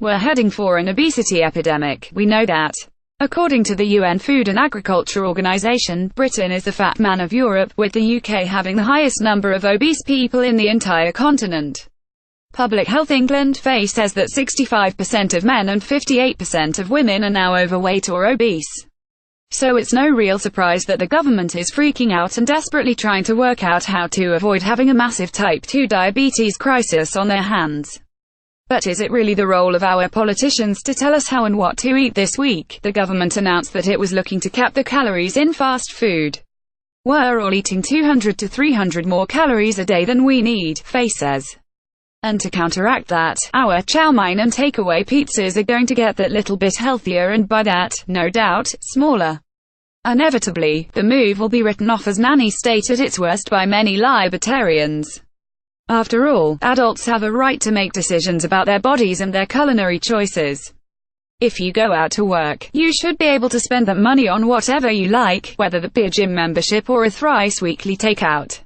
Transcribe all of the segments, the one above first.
We're heading for an obesity epidemic, we know that. According to the UN Food and Agriculture Organization, Britain is the fat man of Europe, with the UK having the highest number of obese people in the entire continent. Public Health England (FA) says that 65% of men and 58% of women are now overweight or obese. So it's no real surprise that the government is freaking out and desperately trying to work out how to avoid having a massive type 2 diabetes crisis on their hands. But is it really the role of our politicians to tell us how and what to eat? This week, the government announced that it was looking to cap the calories in fast food. We're all eating 200 to 300 more calories a day than we need, FA says. And to counteract that, our chow mein and takeaway pizzas are going to get that little bit healthier and by that, no doubt, smaller. Inevitably, the move will be written off as nanny state at its worst by many libertarians. After all, adults have a right to make decisions about their bodies and their culinary choices. If you go out to work, you should be able to spend that money on whatever you like, whether that be a gym membership or a thrice-weekly takeout.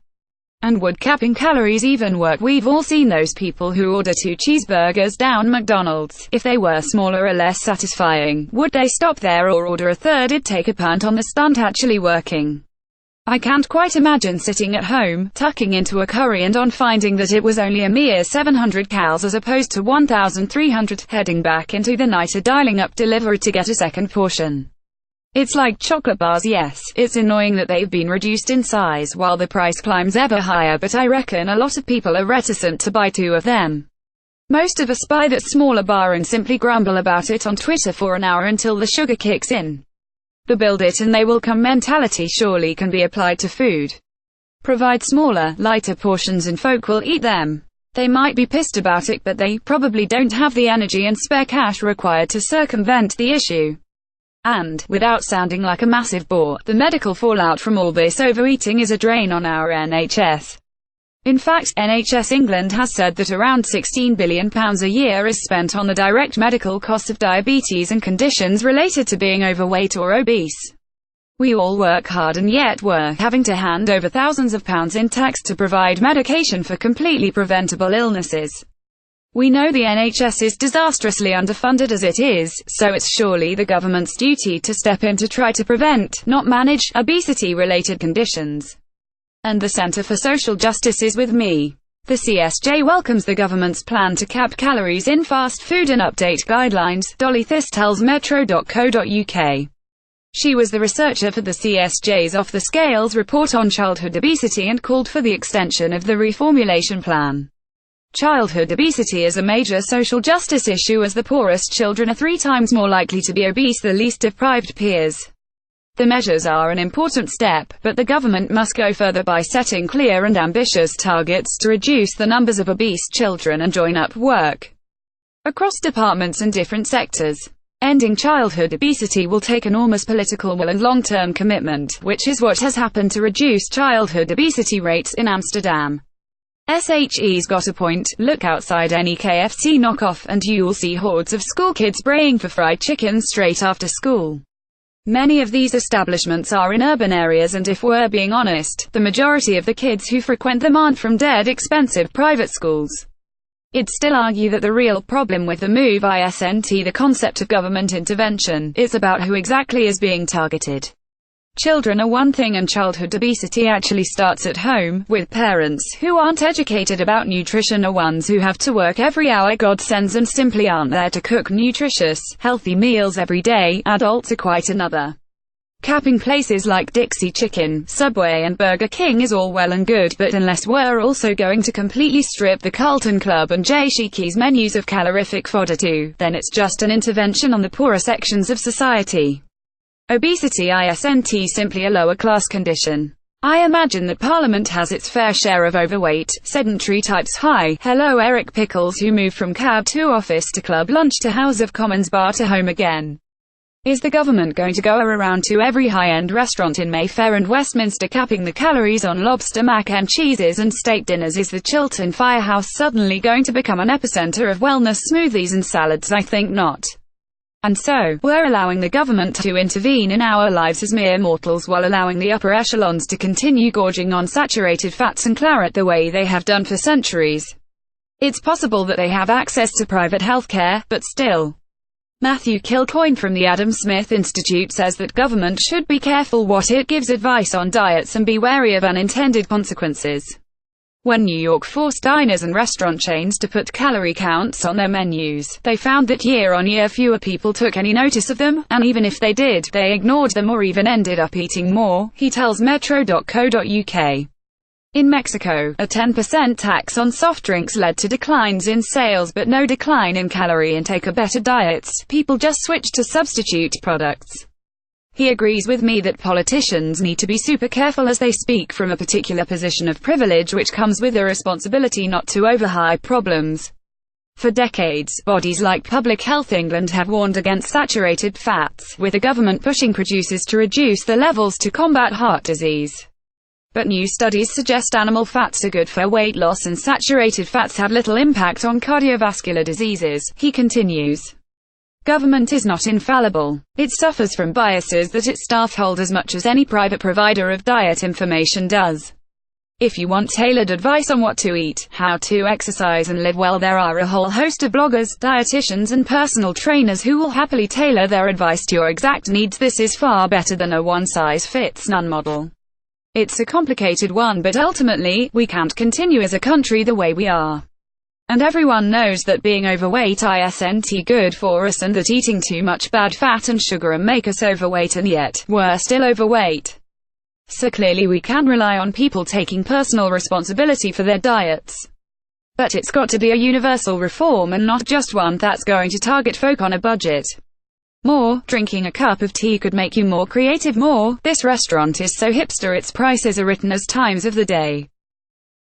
And would capping calories even work? We've all seen those people who order 2 cheeseburgers down McDonald's. If they were smaller or less satisfying, would they stop there or order a third? It'd take a punt on the stunt actually working. I can't quite imagine sitting at home, tucking into a curry and on finding that it was only a mere 700 calories as opposed to 1,300, heading back into the night or dialing up delivery to get a second portion. It's like chocolate bars. Yes, it's annoying that they've been reduced in size while the price climbs ever higher, but I reckon a lot of people are reticent to buy 2 of them. Most of us buy that smaller bar and simply grumble about it on Twitter for an hour until the sugar kicks in. The build it and they will come mentality surely can be applied to food. Provide smaller, lighter portions and folk will eat them. They might be pissed about it, but they probably don't have the energy and spare cash required to circumvent the issue. And, without sounding like a massive bore, the medical fallout from all this overeating is a drain on our NHS. In fact, NHS England has said that around £16 billion a year is spent on the direct medical cost of diabetes and conditions related to being overweight or obese. We all work hard and yet we're having to hand over thousands of pounds in tax to provide medication for completely preventable illnesses. We know the NHS is disastrously underfunded as it is, so it's surely the government's duty to step in to try to prevent, not manage, obesity-related conditions. And the Centre for Social Justice is with me. The CSJ welcomes the government's plan to cap calories in fast food and update guidelines, Dolly Thist tells metro.co.uk. She was the researcher for the CSJ's Off the Scales report on childhood obesity and called for the extension of the reformulation plan. Childhood obesity is a major social justice issue as the poorest children are 3 times more likely to be obese than least deprived peers. The measures are an important step, but the government must go further by setting clear and ambitious targets to reduce the numbers of obese children and join up work across departments and different sectors. Ending childhood obesity will take enormous political will and long-term commitment, which is what has happened to reduce childhood obesity rates in Amsterdam. SHE's got a point. Look outside any KFC knockoff and you'll see hordes of school kids braying for fried chicken straight after school. Many of these establishments are in urban areas and if we're being honest, the majority of the kids who frequent them aren't from dead expensive private schools. I'd still argue that the real problem with the move isn't the concept of government intervention, it's about who exactly is being targeted. Children are one thing and childhood obesity actually starts at home, with parents who aren't educated about nutrition or ones who have to work every hour God sends and simply aren't there to cook nutritious, healthy meals every day. Adults are quite another. Capping places like Dixie Chicken, Subway and Burger King is all well and good, but unless we're also going to completely strip the Carlton Club and Jay Sheiky's menus of calorific fodder too, then it's just an intervention on the poorer sections of society. Obesity isn't simply a lower-class condition. I imagine that Parliament has its fair share of overweight, sedentary types. Hi, hello Eric Pickles who moved from cab to office to club lunch to House of Commons bar to home again. Is the government going to go around to every high-end restaurant in Mayfair and Westminster capping the calories on lobster mac and cheeses and steak dinners? Is the Chiltern Firehouse suddenly going to become an epicenter of wellness smoothies and salads? I think not. And so, we're allowing the government to intervene in our lives as mere mortals while allowing the upper echelons to continue gorging on saturated fats and claret the way they have done for centuries. It's possible that they have access to private healthcare, but still. Matthew Kilcoyne from the Adam Smith Institute says that government should be careful what it gives advice on diets and be wary of unintended consequences. When New York forced diners and restaurant chains to put calorie counts on their menus, they found that year-on-year fewer people took any notice of them, and even if they did, they ignored them or even ended up eating more, he tells Metro.co.uk. In Mexico, a 10% tax on soft drinks led to declines in sales but no decline in calorie intake or better diets. People just switched to substitute products. He agrees with me that politicians need to be super careful as they speak from a particular position of privilege which comes with a responsibility not to overhype problems. For decades, bodies like Public Health England have warned against saturated fats, with the government pushing producers to reduce the levels to combat heart disease. But new studies suggest animal fats are good for weight loss and saturated fats have little impact on cardiovascular diseases, he continues. Government is not infallible. It suffers from biases that its staff hold as much as any private provider of diet information does. If you want tailored advice on what to eat, how to exercise and live well, there are a whole host of bloggers, dietitians and personal trainers who will happily tailor their advice to your exact needs. This is far better than a one-size-fits-none model. It's a complicated one, but ultimately, we can't continue as a country the way we are. And everyone knows that being overweight isn't good for us and that eating too much bad fat and sugar make us overweight, and yet, we're still overweight. So clearly we can rely on people taking personal responsibility for their diets. But it's got to be a universal reform and not just one that's going to target folk on a budget. More, drinking a cup of tea could make you more creative. More, this restaurant is so hipster its prices are written as times of the day.